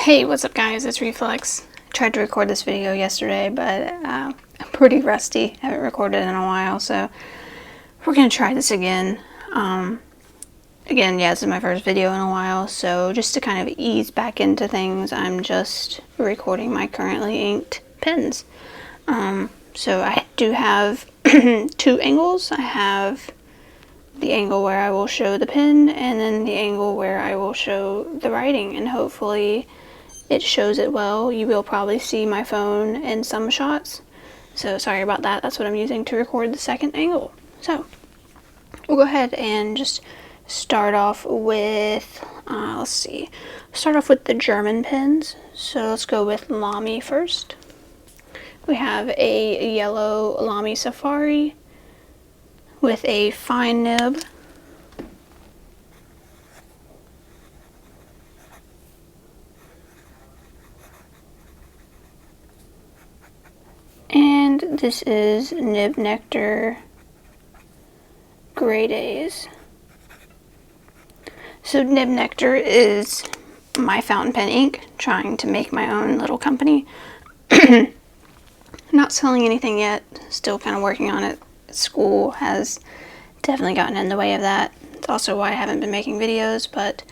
Hey, what's up guys, it's Reflex. I tried to record this video yesterday, but I'm pretty rusty. I haven't recorded in a while, so we're going to try this again. Again, yeah, this is my first video in a while, so just to kind of ease back into things, I'm just recording my currently inked pens. So I do have two angles. I have the angle where I will show the pen, and then the angle where I will show the writing, and hopefully it shows it well. You will probably see my phone in some shots, so sorry about that. That's what I'm using to record the second angle. So we'll go ahead and just start off with, start off with the German pens. So let's go with Lamy first. We have a yellow Lamy Safari with a fine nib. And this is Nib Nectar Grade A's. So Nib Nectar is my fountain pen ink, trying to make my own little company. Not selling anything yet, still kind of working on it. School has definitely gotten in the way of that. It's also why I haven't been making videos, but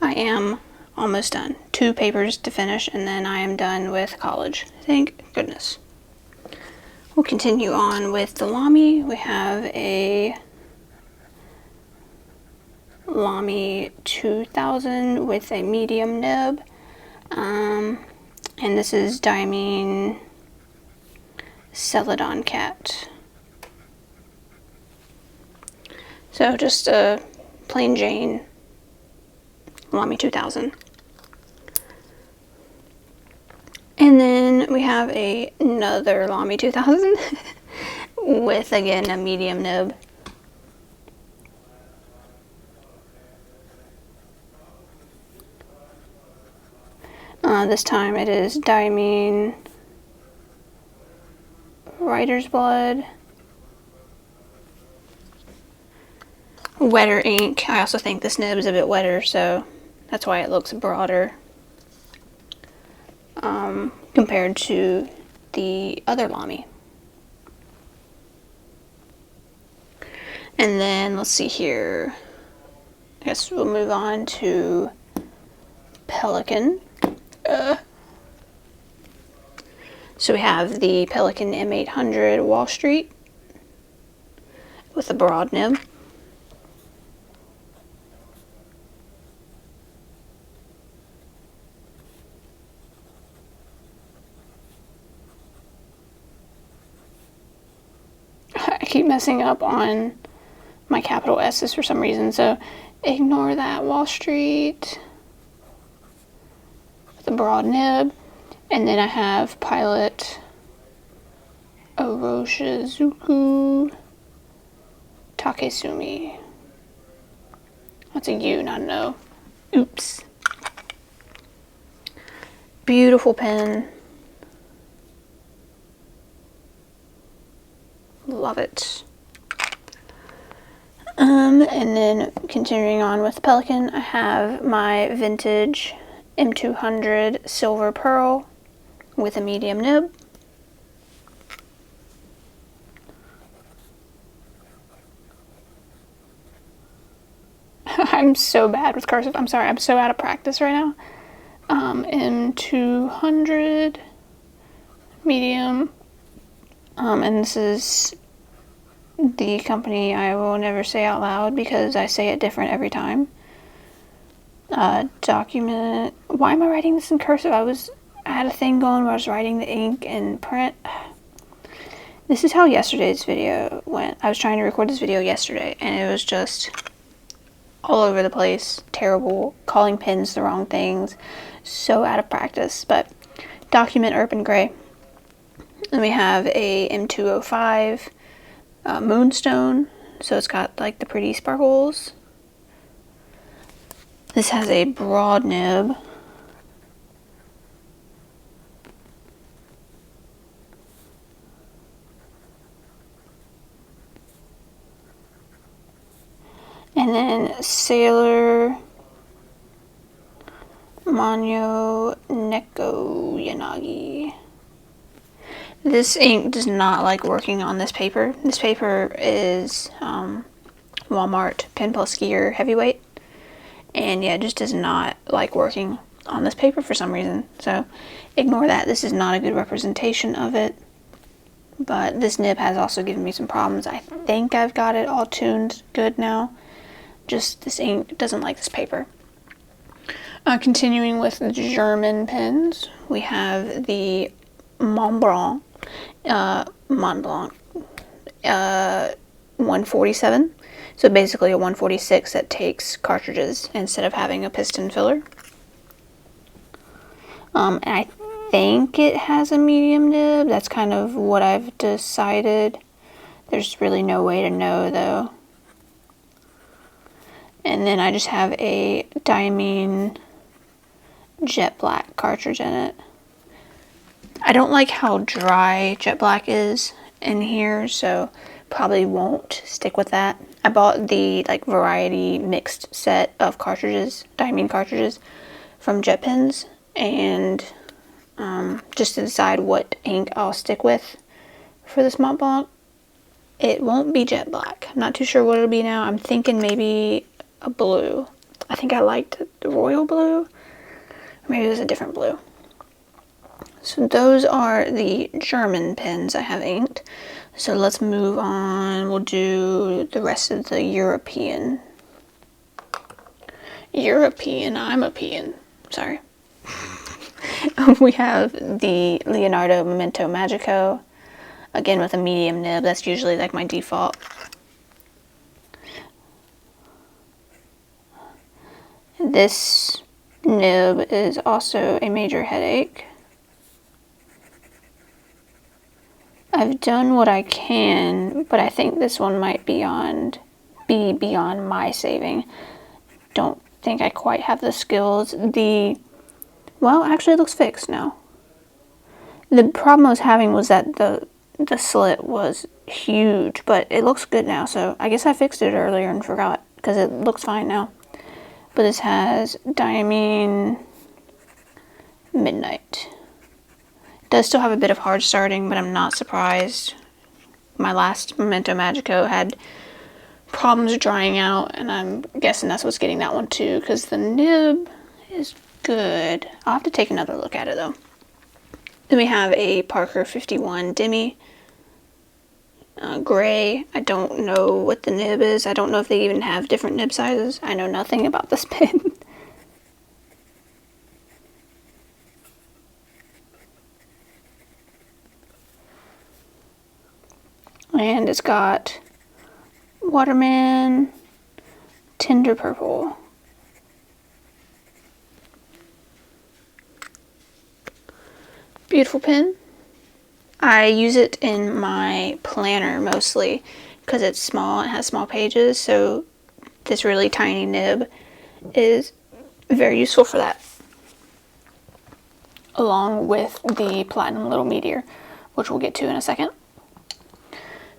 I am almost done. 2 papers to finish and then I am done with college. Thank goodness. We'll continue on with the Lamy. We have a Lamy 2000 with a medium nib. And this is Diamine Celadon Cat. So just a plain Jane Lamy 2000. And then we have another Lamy 2000 with, again, a medium nib. This time it is Diamine Writer's Blood. Wetter ink. I also think this nib is a bit wetter, so that's why it looks broader compared to the other Lamy. And then let's see here. I guess we'll move on to Pelikan. So we have the Pelikan M800 Wall Street with a broad nib. I keep messing up on my capital S's for some reason, so ignore that. Wall Street with a broad nib. And then I have Pilot Oroshizuku Takesumi. That's a U, not an O. Oops. Beautiful pen. Love it. And then continuing on with Pelikan, I have my vintage M200 Silver Pearl with a medium nib. I'm so bad with cursive. I'm sorry, I'm so out of practice right now. M200 medium. And this is the company I will never say out loud because I say it different every time. Document. Why am I writing this in cursive? I had a thing going where I was writing the ink in print. This is how yesterday's video went. I was trying to record this video yesterday and it was just all over the place. Terrible. Calling pens the wrong things. So out of practice. But Document Urban Gray. Then we have a M205 Moonstone. So it's got like the pretty sparkles. This has a broad nib. And then Sailor Manyo Neko Yanagi. This ink does not like working on this paper. This paper is Walmart Pen Plus Gear Heavyweight. And yeah, it just does not like working on this paper for some reason. So ignore that. This is not a good representation of it. But this nib has also given me some problems. I think I've got it all tuned good now. Just this ink doesn't like this paper. Continuing with the German pens, we have the Mont Blanc 147. So basically a 146 that takes cartridges instead of having a piston filler. And I think it has a medium nib. That's kind of what I've decided. There's really no way to know though. And then I just have a diamine jet black cartridge in it. I don't like how dry jet black is in here, so probably won't stick with that. I bought the like variety mixed set of cartridges, diamine cartridges from Jet Pens, and just to decide what ink I'll stick with for this Mont Blanc. It won't be jet black. I'm not too sure what it'll be now. I'm thinking maybe a blue. I think I liked the royal blue. Or maybe it was a different blue. So those are the German pens I have inked. So let's move on. We'll do the rest of the European. I'm a peon. Sorry. We have the Leonardo Memento Magico. Again with a medium nib. That's usually like my default. This nib is also a major headache. I've done what I can, but I think this one might be beyond my saving. Don't think I quite have the skills. Well, actually it looks fixed now. The problem I was having was that the slit was huge, but it looks good now, so I guess I fixed it earlier and forgot, because it looks fine now. But this has Diamine Midnight. It does still have a bit of hard starting, but I'm not surprised. My last Memento Magico had problems drying out, and I'm guessing that's what's getting that one too, because the nib is good. I'll have to take another look at it though. Then we have a Parker 51 Demi. Gray. I don't know what the nib is. I don't know if they even have different nib sizes. I know nothing about this pen. And it's got Waterman Tender Purple. Beautiful pen. I use it in my planner mostly because it's small and has small pages, so this really tiny nib is very useful for that. Along with the Platinum Little Meteor, which we'll get to in a second.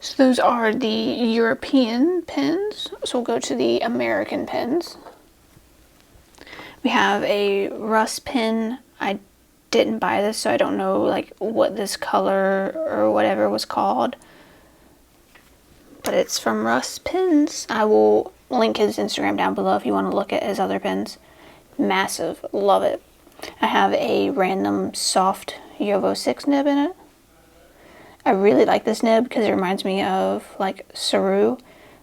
So those are the European pens. So we'll go to the American pens. We have a Russ pen. I didn't buy this, so I don't know like what this color or whatever was called, but it's from Russ Pens. I will link his Instagram down below if you want to look at his other pens. Massive, love it. I have a random soft Yovo 6 nib in it. I really like this nib because it reminds me of like Saru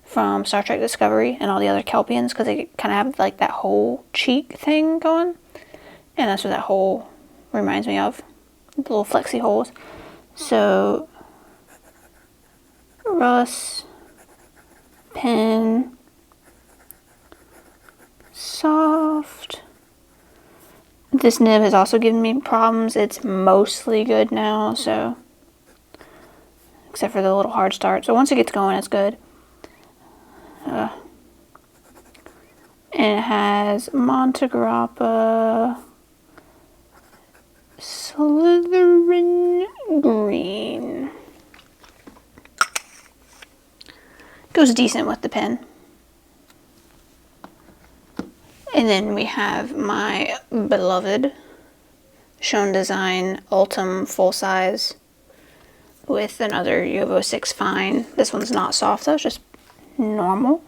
from Star Trek Discovery and all the other Kelpians, because they kind of have like that whole cheek thing going, and that's what that whole reminds me of, the little flexi holes. So Russ pen, soft. This nib has also given me problems. It's mostly good now, so except for the little hard start. So once it gets going, it's good. And it has Montegrappa Slytherin Green. Goes decent with the pen. And then we have my beloved Shown Design Ultim full size with another Yovo 6 fine. This one's not soft though, it's just normal.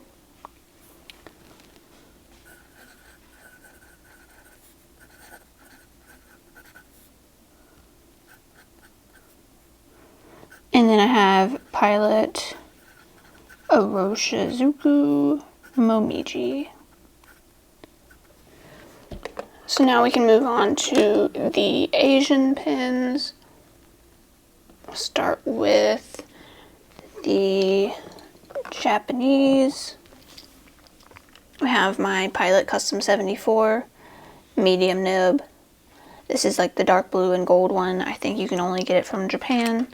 And then I have Pilot Oroshizuku Momiji. So now we can move on to the Asian pins. I'll start with the Japanese. We have my Pilot Custom 74 medium nib. This is like the dark blue and gold one. I think you can only get it from Japan.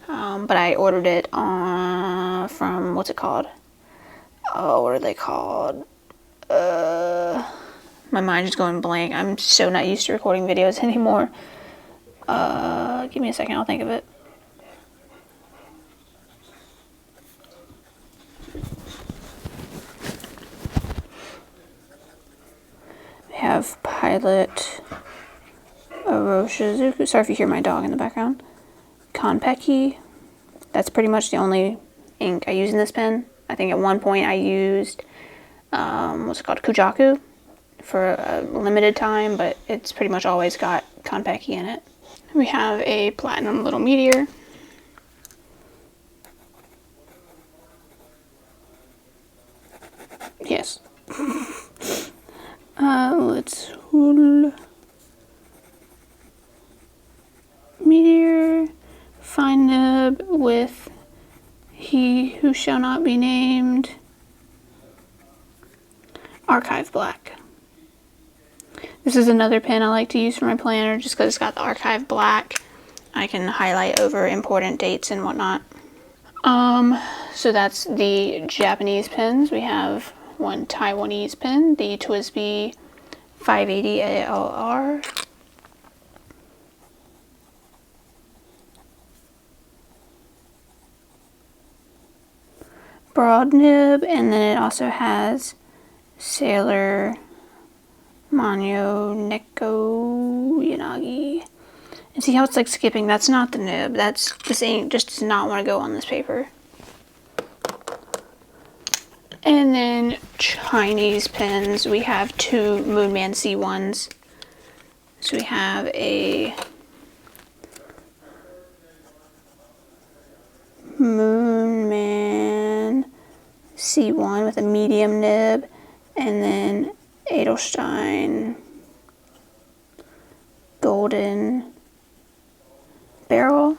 But I ordered it from, what's it called? Oh, what are they called? My mind is going blank. I'm so not used to recording videos anymore. Give me a second, I'll think of it. We have Pilot Oroshizuku. Sorry if you hear my dog in the background. Konpeki. That's pretty much the only ink I use in this pen. I think at one point I used, what's it called, Kujaku for a limited time, but it's pretty much always got Konpeki in it. We have a Platinum Little Meteor. Yes. Let's Meteor. Fine nib with He Who Shall Not Be Named. Archive Black. This is another pen I like to use for my planner just because it's got the Archive Black. I can highlight over important dates and whatnot. So that's the Japanese pens. We have one Taiwanese pen, the TWSBI 580 ALR. Broad nib, and then it also has Sailor Manyo Neko Yanagi. And see how it's like skipping? That's not the nib. That's this ink just does not want to go on this paper. And then Chinese pens. We have two Moonman C1s. So we have a Moonman C1 with a medium nib, and then Edelstein Golden Barrel.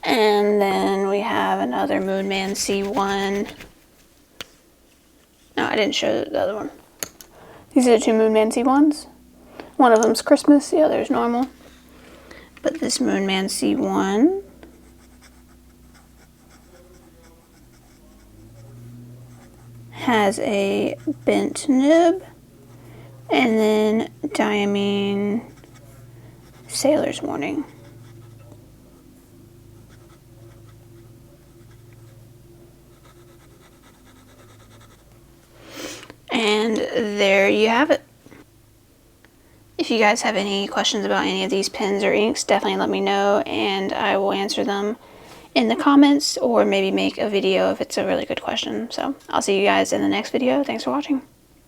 And then we have another Moonman C1. No, I didn't show the other one. These are the two Moonman C1s. One of them's Christmas, the other is normal. But this Moonman C1 has a bent nib and then diamine Sailor's Warning. And there you have it. If you guys have any questions about any of these pens or inks, definitely let me know and I will answer them in the comments or maybe make a video if it's a really good question. So I'll see you guys in the next video. Thanks for watching.